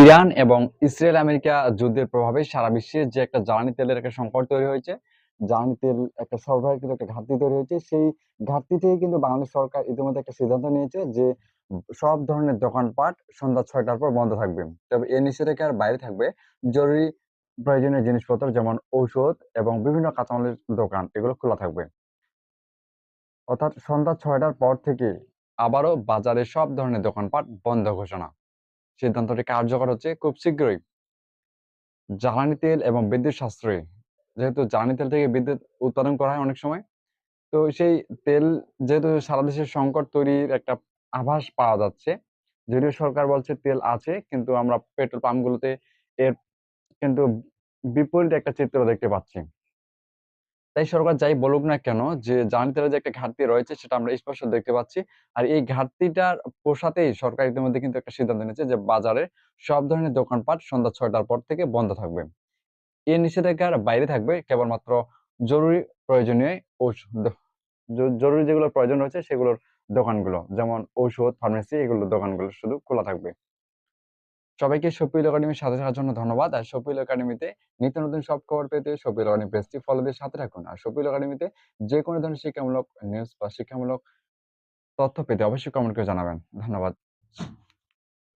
Iran এবং Israel America যুদ্ধের প্রভাবে সারা বিশ্বে যে একটা জ্বালানি তেলের একটা সংকট তৈরি হয়েছে, জ্বালানি তেল একটা সরবরাহের কিন্তু একটা ঘাটতি তৈরি হয়েছে। সেই ঘাটতি থেকে কিন্তু বাংলাদেশ সরকার ইতিমধ্যে একটা সিদ্ধান্ত নিয়েছে যে সব ধরনের দোকানপাট সন্ধ্যা ৬টার পর বন্ধ থাকবে। তবে এই নিষেধাজ্ঞার বাইরে থাকবে জরুরি প্রয়োজনীয় জিনিসপত্র যেমন ঔষধ এবং বিভিন্ন কাঁচামালের দোকান এগুলো খোলা থাকবে। অর্থাৎ সন্ধ্যা ৬টার পর থেকে আবারও বাজারে সব ধরনের দোকানপাট বন্ধ ঘোষণা। সিদ্ধান্তটি কার্যকর হচ্ছে খুব শীঘ্রই। জ্বালানি তেল এবং বিদ্যুৎ সাশ্রয়ী। যেহেতু জ্বালানি তেল থেকে বিদ্যুৎ উৎপাদন করা হয় অনেক সময়। তো সেই তেল যেহেতু সারা দেশে সংকট তৈরির একটা আভাস পাওয়া যাচ্ছে। যদিও সরকার বলছে তেল আছে কিন্তু আমরা পেট্রোল পাম্পগুলোতে এর কিন্তু বিপরীত একটা চিত্র দেখতে পাচ্ছি। তাই সরকার যাই বলুক না কেন যে জ্বালানি তেলের যে একটা ঘাটতি রয়েছে সেটা আমরা স্পষ্ট দেখতে পাচ্ছি। আর এই ঘাটতিটার পোষাতেই সরকার ইতিমধ্যে কিন্তু একটা সিদ্ধান্ত নিয়েছে যে বাজারে সব ধরনের দোকানপাট সন্ধ্যা ৬টার পর থেকে বন্ধ থাকবে। এই নিষেধাজ্ঞার বাইরে থাকবে কেবলমাত্র জরুরি প্রয়োজনীয় ঔষধ জরুরি যেগুলো প্রয়োজন রয়েছে সেগুলোর দোকানগুলো। যেমন ঔষধ, ফার্মেসি এগুলোর দোকানগুলো শুধু খোলা থাকবে। সবাইকে শফিউল একাডেমির সাথে থাকার জন্য ধন্যবাদ। আর শফিউল একাডেমিতে নিত্য নতুন সব খবর পেতে শফিউল একাডেমি পেজটি ফলো দিয়ে সাথে রাখুন। আর শফিউল একাডেমিতে যেকোনো ধরনের শিক্ষামূলক নিউজ বা শিক্ষামূলক তথ্য পেতে অবশ্যই কমেন্ট করে জানাবেন। ধন্যবাদ।